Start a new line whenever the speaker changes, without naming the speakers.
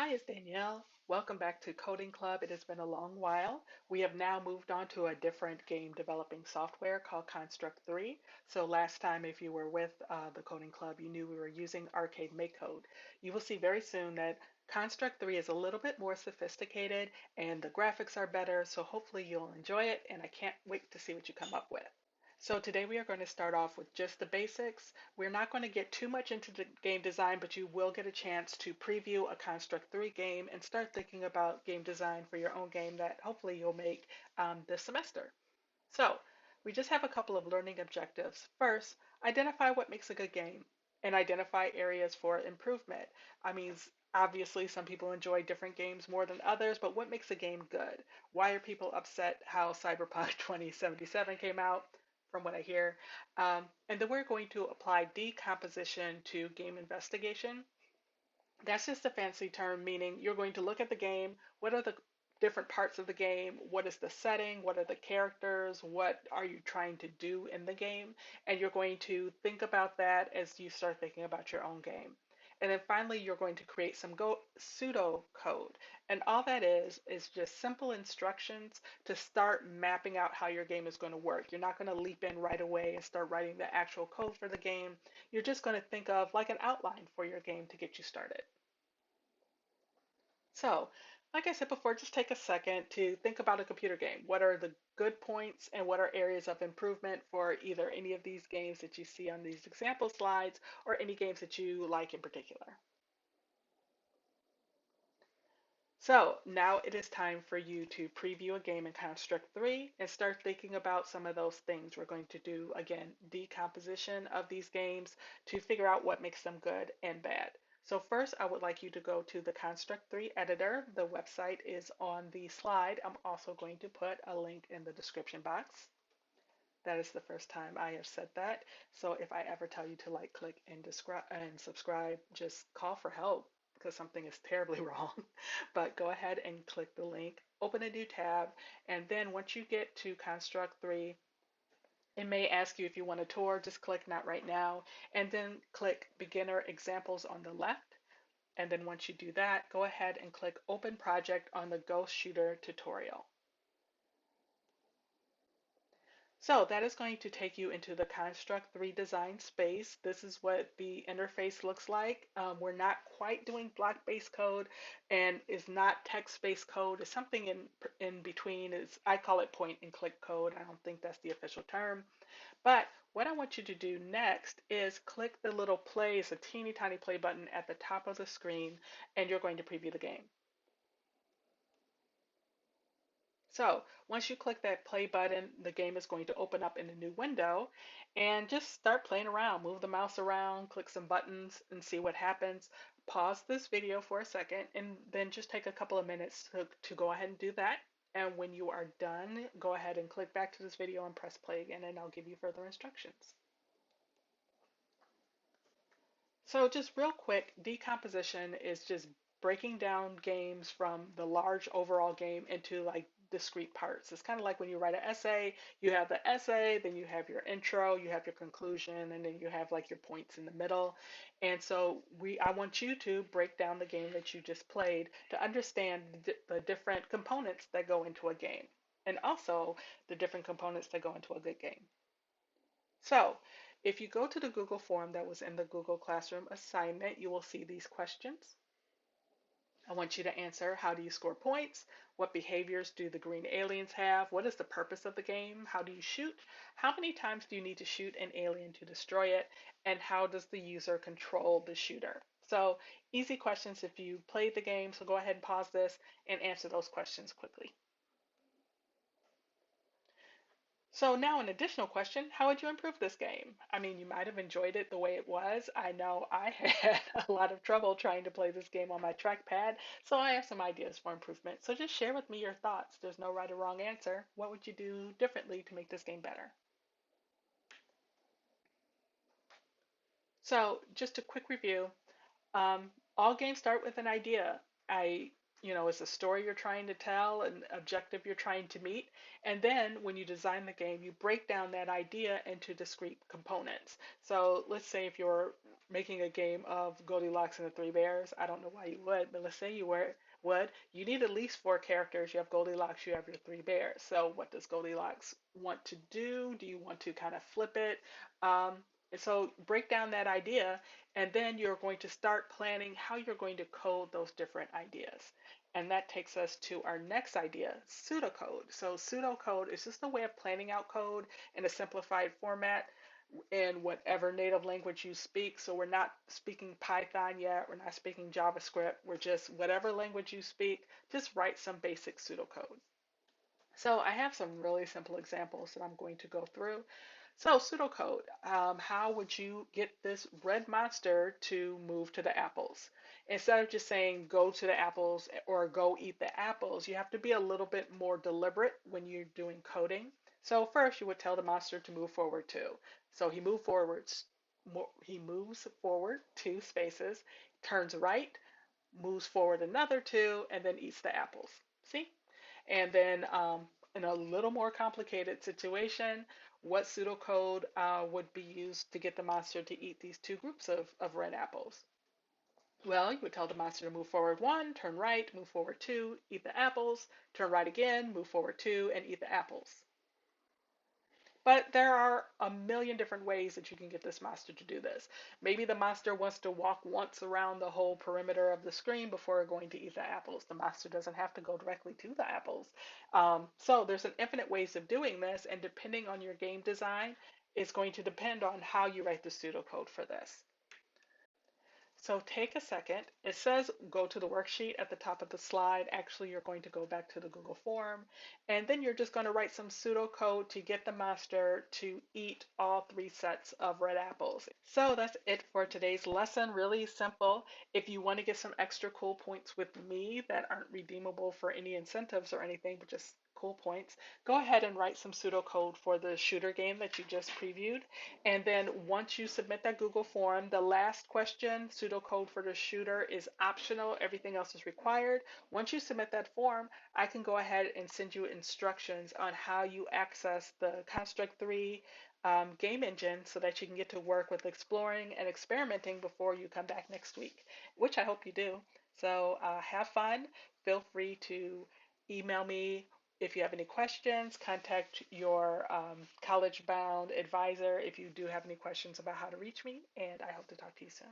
Hi, it's Danielle. Welcome back to Coding Club. It has been a long while. We have now moved on to a different game developing software called Construct 3. So last time, if you were with the Coding Club, you knew we were using Arcade Makecode. You will see very soon that Construct 3 is a little bit more sophisticated and the graphics are better, so hopefully you'll enjoy it, and I can't wait to see what you come up with. So today we are going to start off with just the basics. We're not going to get too much into the game design, but you will get a chance to preview a Construct 3 game and start thinking about game design for your own game that hopefully you'll make this semester. So we just have a couple of learning objectives. First, identify what makes a good game and identify areas for improvement. I mean, obviously some people enjoy different games more than others, but what makes a game good? Why are people upset how Cyberpunk 2077 came out? From what I hear. And then we're going to apply decomposition to game investigation. That's just a fancy term meaning you're going to look at the game. What are the different parts of the game? What is the setting? What are the characters? What are you trying to do in the game? And you're going to think about that as you start thinking about your own game. And then finally, you're going to create some pseudocode. And all that is just simple instructions to start mapping out how your game is going to work. You're not going to leap in right away and start writing the actual code for the game. You're just going to think of like an outline for your game to get you started. So, like I said before, just take a second to think about a computer game. What are the good points and what are areas of improvement for either any of these games that you see on these example slides or any games that you like in particular? So now it is time for you to preview a game in Construct 3 and start thinking about some of those things. We're going to do, again, decomposition of these games to figure out what makes them good and bad. So first, I would like you to go to the Construct 3 editor. The website is on the slide. I'm also going to put a link in the description box. That is the first time I have said that. So if I ever tell you to like, click, and subscribe, just call for help because something is terribly wrong. But go ahead and click the link, open a new tab, and then once you get to Construct 3, it may ask you if you want a tour, just click not right now, and then click beginner examples on the left. And then once you do that, go ahead and click open project on the Ghost Shooter tutorial. So that is going to take you into the Construct 3 design space. This is what the interface looks like. We're not quite doing block-based code and is not text-based code. It's something in between. I call it point and click code. I don't think that's the official term. But what I want you to do next is click the little play, it's a teeny tiny play button at the top of the screen, and you're going to preview the game. So once you click that play button, the game is going to open up in a new window and just start playing around. Move the mouse around, click some buttons and see what happens. Pause this video for a second and then just take a couple of minutes to go ahead and do that. And when you are done, go ahead and click back to this video and press play again and I'll give you further instructions. So just real quick, decomposition is just breaking down games from the large overall game into like discrete parts. It's kind of like when you write an essay, you have the essay, then you have your intro, you have your conclusion, and then you have like your points in the middle. And so I want you to break down the game that you just played to understand the different components that go into a game and also the different components that go into a good game. So if you go to the Google form that was in the Google Classroom assignment, you will see these questions. I want you to answer, how do you score points? What behaviors do the green aliens have? What is the purpose of the game? How do you shoot? How many times do you need to shoot an alien to destroy it? And how does the user control the shooter? So easy questions if you played the game, so go ahead and pause this and answer those questions quickly. So now an additional question, how would you improve this game? I mean, you might have enjoyed it the way it was. I know I had a lot of trouble trying to play this game on my trackpad, so I have some ideas for improvement. So just share with me your thoughts. There's no right or wrong answer. What would you do differently to make this game better? So just a quick review. All games start with an idea. is a story you're trying to tell, an objective you're trying to meet. And then when you design the game, you break down that idea into discrete components. So let's say if you're making a game of Goldilocks and the Three Bears, I don't know why you would, but let's say you would, you need at least four characters. You have Goldilocks, you have your three bears. So what does Goldilocks want to do? Do you want to kind of flip it? Um, and so break down that idea, and then you're going to start planning how you're going to code those different ideas. And that takes us to our next idea, pseudocode. So pseudocode is just a way of planning out code in a simplified format in whatever native language you speak. So we're not speaking Python yet, we're not speaking JavaScript, we're just whatever language you speak, just write some basic pseudocode. So I have some really simple examples that I'm going to go through. So pseudocode, how would you get this red monster to move to the apples? Instead of just saying go to the apples or go eat the apples, you have to be a little bit more deliberate when you're doing coding. So first you would tell the monster to move forward two. So he moves forward two spaces, turns right, moves forward another two, and then eats the apples. See? And then in a little more complicated situation, what pseudocode would be used to get the monster to eat these two groups of red apples? Well, you would tell the monster to move forward one, turn right, move forward two, eat the apples, turn right again, move forward two, and eat the apples. But there are a million different ways that you can get this monster to do this. Maybe the monster wants to walk once around the whole perimeter of the screen before going to eat the apples. The monster doesn't have to go directly to the apples. So there's an infinite ways of doing this, and depending on your game design, it's going to depend on how you write the pseudocode for this. So take a second. It says go to the worksheet at the top of the slide. Actually, you're going to go back to the Google form, and then you're just going to write some pseudocode to get the monster to eat all three sets of red apples. So that's it for today's lesson. Really simple. If you want to get some extra cool points with me that aren't redeemable for any incentives or anything, but just cool points, go ahead and write some pseudocode for the shooter game that you just previewed. And then once you submit that Google form, the last question, pseudocode for the shooter, is optional. Everything else is required. Once you submit that form, I can go ahead and send you instructions on how you access the Construct 3 game engine so that you can get to work with exploring and experimenting before you come back next week, which I hope you do. So have fun. Feel free to email me if you have any questions. Contact your college bound advisor if you do have any questions about how to reach me, and I hope to talk to you soon.